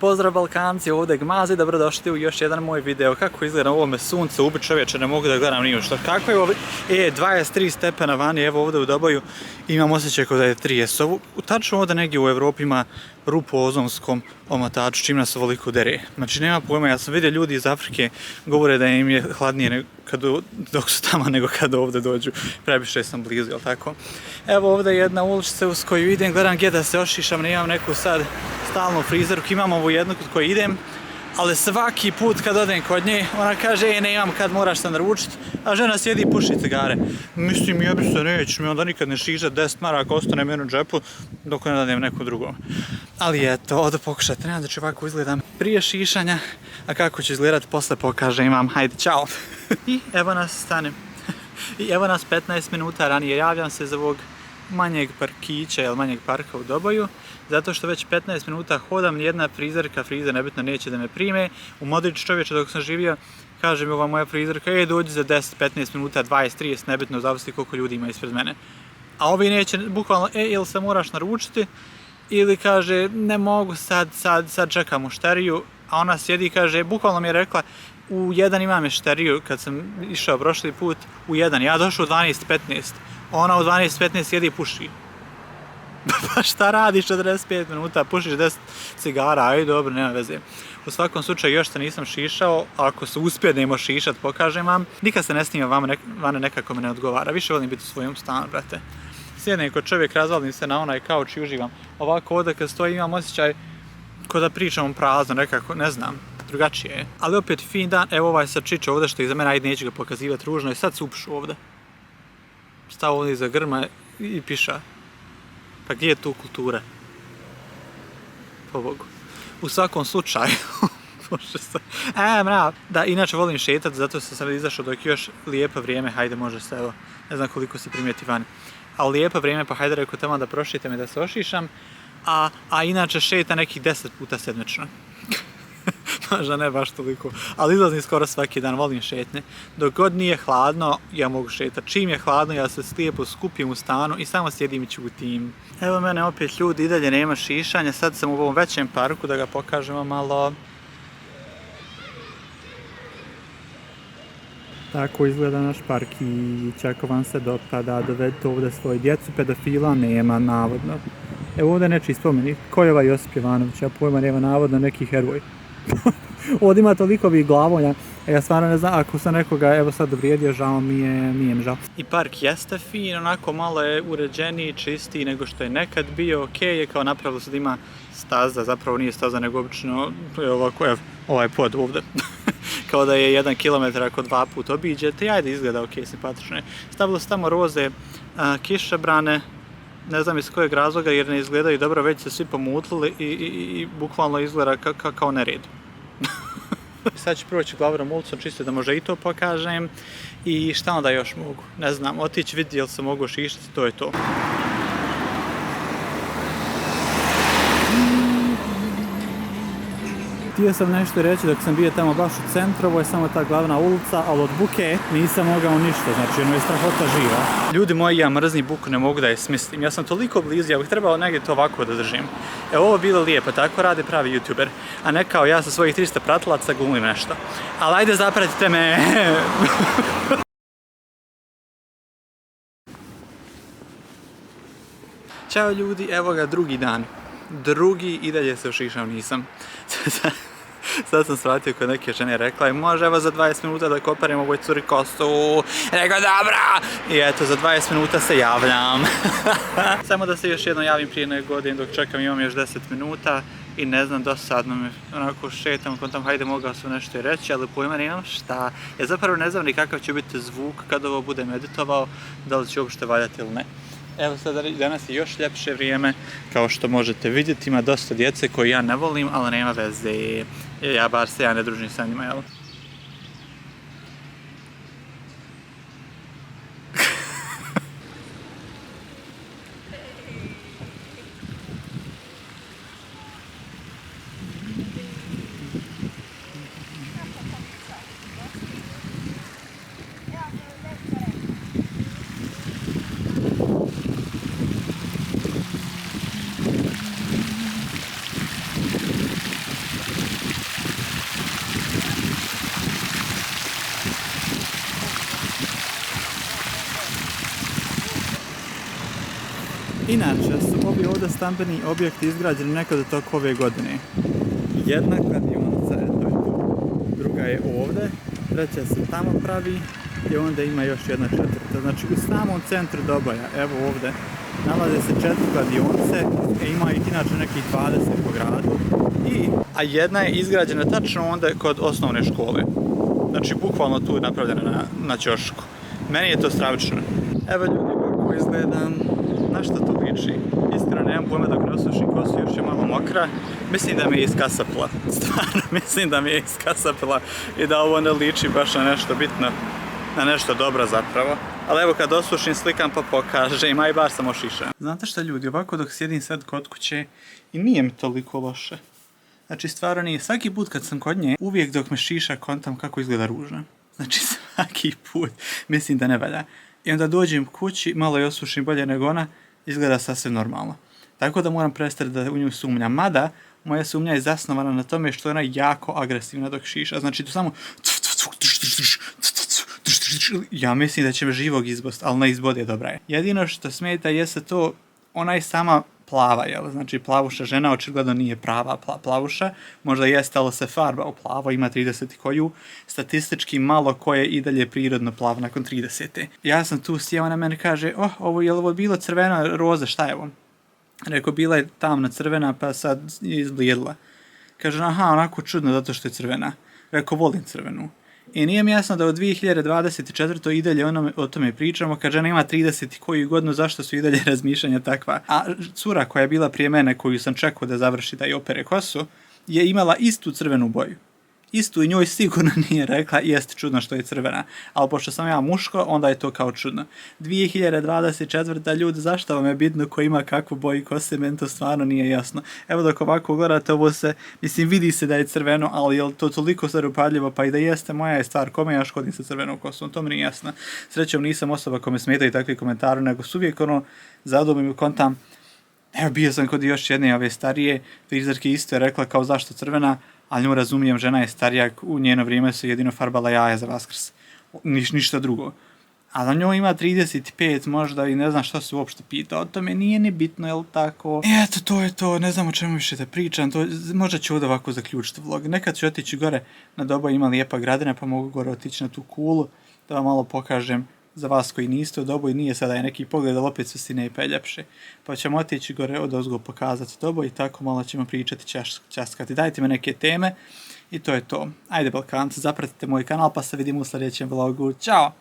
Pozdrav Balkanci, ovdje Gmazi, dobrodošli u još jedan moj video. Kako izgleda na ovome sunce, ubi čovječe, ne mogu da gledam ni što. Kako je ovo? 23 stepena vani, evo ovdje u Dobaju imam osjećaj kao da je 30. Tačno ovdje negdje u Evropi ima rupu u ozonskom omotaču, čim nas ovoliko dere. Znači nema pojma, ja sam vidio ljudi iz Afrike govore da im je hladnije dok su tamo nego kad ovdje dođu. Previše sam blizu, jel tako? Evo ovdje je jedna uličica uz koju idem, gledam gdje da se ošišam, nemam neku sad stalnu frizerku, imam ovu jednu kod koju idem, ali svaki put kad odem kod nje, ona kaže, ne imam kad, moraš se naručit, a žena sjedi i puši cigare. Mislim, jebi se, neću mi onda nikad ne šišat 10 maraka, ostane meni u džepu, dok ne dadem nekom drugom. Ali eto, ovdje pokušajte, nema da ću ovako izgledam prije šišanja, a kako ću izgledat posle pokažem vam, hajde, čao! I evo nas stanem. I evo nas 15 minuta ranije, javljam se za ovog manjeg parkića ili manjeg parka u Dobaju, zato što već 15 minuta hodam, nijedna frizerka, frizer nebitno neće da me prime. U Modrić čovječe dok sam živio, kaže mi ova moja frizerka, dođi za 10-15 minuta, 20-30, nebitno, zavisi koliko ljudi ima ispred mene. A ovi neće, bukvalno, ili se moraš naručiti, ili kaže, ne mogu, sad čekam mušteriju, a ona sjedi i kaže, bukvalno mi je rekla, u 1 imam mušteriju, kad sam išao prošli put, u 1, ja došao u 12:15, ona u 12:15 sjedi i puši. Pa šta radiš 45 minuta, pušiš 10 cigara, aj dobro, nema veze. U svakom slučaju još se nisam šišao, ako se uspjedemo šišat, pokažem vam. Nikad se ne snima vane, nekako me ne odgovara, više volim biti u svojom stanu, brate. Sjednem kod čovjek, razvalim se na onaj kauč i uživam. Ovako ovdje kad stoji imam osjećaj ko da pričam prazno, nekako, ne znam, drugačije je. Ali opet fin dan, evo ovaj sad čiče ovdje što je iza mene, ajde neću ga pokazivati ružno i sad se upišu ovdje. Stao ovdje iza grma i piša. Pa gdje je tu kultura? Po Bogu. U svakom slučaju, mrav. Da, inače volim šetat, zato sam sad izašao dok još lijepo vrijeme, hajde može se, evo, ne znam koliko se primijeti vani. Ali lijepo vrijeme, pa hajde rekao tamo da prošitam i da se ošišam, a inače šeta nekih 10 puta sedmično. Možda ne baš toliko, ali izlazim skoro svaki dan, volim šetnje. Dok god nije hladno, ja mogu šetati. Čim je hladno, ja se slijepo skupim u stanu i samo sjedim i ćutim. Evo mene opet ljudi, i dalje nema šišanja, sad sam u ovom većem parku da ga pokažemo malo. Tako izgleda naš parkić, ako vam se dopada, dovedite ovdje svoju djecu, pedofila nema, navodno. Evo ovdje nečiji spomenik, ko je ovaj Josip Jovanović, ja pojma nema, navodno neki heroj. Ovdje ima toliko ovih glavonja, ja stvarno ne znam, ako sam nekoga evo sad uvrijedio, žao mi je žao. I park jeste fin, onako malo je uređeniji, čistiji nego što je nekad bio, okej je, kao napravilo se da ima staza, zapravo nije staza nego obično, ovako, evo, ovaj pod ovdje. Kao da je 1 kilometar ako 2 puta obiđete, ajde izgleda okej, simpatično je. Stavilo se tamo roze, kišobrane, ne znam iz kojeg razloga jer ne izgledaju dobro, već se svi pomutlili i bukvalno izgleda kao nered. Sad ću proći glavnom ulicom čisto da možda i to pokažem i šta onda još mogu, ne znam, otići vidjeti jel se mogu šištiti, to je to. Htio sam nešto reći dok sam bio tamo baš u centru, ovo je samo ta glavna ulica, ali od buke nisam mogao ništa, znači ono je strahota živa. Ljudi moji, ja mrzim buku, ne mogu da je smislim, ja sam toliko blizu, ja bih trebao negdje to ovako da držim. Evo ovo bilo lijepo, tako radi pravi youtuber, a ne kao ja sa svojih 300 pratilaca glumim nešto. Ali ajde zapratite me! Ćao ljudi, evo ga drugi dan. Drugi i dalje se ošišao nisam. Sad sam svratio kod neke žene, rekla je može evo za 20 minuta da koperem ovoj curi kosu. Rekao dobra! I eto za 20 minuta se javljam. Samo da se još jedno javim prije nego godin dok čekam, imam još 10 minuta. I ne znam, dosadno mi onako šetam, kontam hajde mogao sam nešto i reći, ali pojma nemam šta. Ja zapravo ne znam ni kakav će biti zvuk kad ovo budem editovao, da li će uopšte valjati ili ne. Evo sad danas je još ljepše vrijeme, kao što možete vidjeti, ima dosta djece koje ja ne volim, ali nema veze, ja bar se ja ne družim sa njima, jel? Inače su ovi ovdje stambeni objekti izgrađeni nekada tokom ove godine. Jedna kladionica je tu, druga je ovdje, treća se tamo pravi i onda ima još jedna četvrta. Znači u samom centru Doboja, evo ovdje, nalaze se 4 kladionice, ima ih inače nekih 20 po gradu. A jedna je izgrađena tačno onda kod osnovne škole. Znači bukvalno tu je napravljena na ćošku. Meni je to stravično. Evo ljudi kako izgledam, na što to liči. Iskreno nemam pojma dok ne osušim kosu, još je malo mokra. Mislim da mi je iskasapila. Stvarno mislim da mi je iskasapila i da ovo ne liči baš na nešto bitno. Na nešto dobro zapravo. Ali evo kad osušim slikam pa pokažem, a i bar sam ošišan. Znate šta ljudi, ovako dok sjedim sad kod kuće i nije mi toliko loše. Znači stvarno nije, svaki put kad sam kod nje, uvijek dok me šiša kontam kako izgleda ružno. Znači svaki put mislim da ne valja. I onda dođem kući, malo je osušim bolje nego ona, izgleda sasvim normalno. Tako da moram prestati da u nju sumnjam. Mada, moja sumnja je zasnovana na tome što je ona jako agresivna dok šiša. Znači tu samo... Ja mislim da će me živog izbost, ali na izbode dobra je. Jedino što smeta jeste to, ona je sama plava, jel? Znači plavuša žena očigledno nije prava plavuša, možda jeste, ali se farba u plavo, ima 30 koju, statistički malo ko je i dalje prirodno plav nakon 30. Ja sam tu sjeo, ona meni kaže, je li ovo bilo crvena roza, šta je ovo? Rekao, bila je tamna crvena, pa sad je izblijedila. Kaže, aha, onako čudno zato što je crvena. Rekao, volim crvenu. I nije mi jasno da u 2024. i dalje o tome pričamo, kad žena ima 30 koju godinu, zašto su i dalje razmišljanja takva. A cura koja je bila prije mene, koju sam čekao da završi da je opere kosu, je imala istu crvenu boju. Istu i njoj sigurno nije rekla, jest čudno što je crvena. Ali pošto sam ja muško, onda je to kao čudno. 2024. ljudi, zašto vam je bitno ko ima kakvu boju kose, meni to stvarno nije jasno. Evo dok ovako gledate, ovo se, mislim, vidi se da je crveno, ali je to toliko zarupadljivo, pa i da jeste, moja je stvar, kome ja škodim sa crvenom kosom, to mi nije jasno. Srećom nisam osoba kome smetaju takvi komentari, nego su uvijek zadumim u kontam. Evo bio sam kod još jedne ove starije, frizerke isto je rekla kao zašto crvena, ali nju razumijem, žena je starija, u njeno vrijeme se jedino farbala jaja za Vaskrs. Ništa drugo. A za njoj ima 35 možda i ne znam što se uopšte pita o tome, nije ni bitno, jel tako? Eto, to je to, ne znam o čemu više da pričam, možda ću ovdje ovako zaključiti vlog. Nekad ću otići gore na Doboj, ima lijepa gradina, pa mogu gore otići na tu kulu, da vam malo pokažem. Za vas koji niste u Doboj, nije sada je neki pogled, ali opet su sine i peljepše. Pa ćemo otići gore odozgo pokazati Doboj i tako malo ćemo pričati, časkati. Dajte mi neke teme i to je to. Ajde Balkanci, zapratite moj kanal pa se vidimo u sljedećem vlogu. Ćao!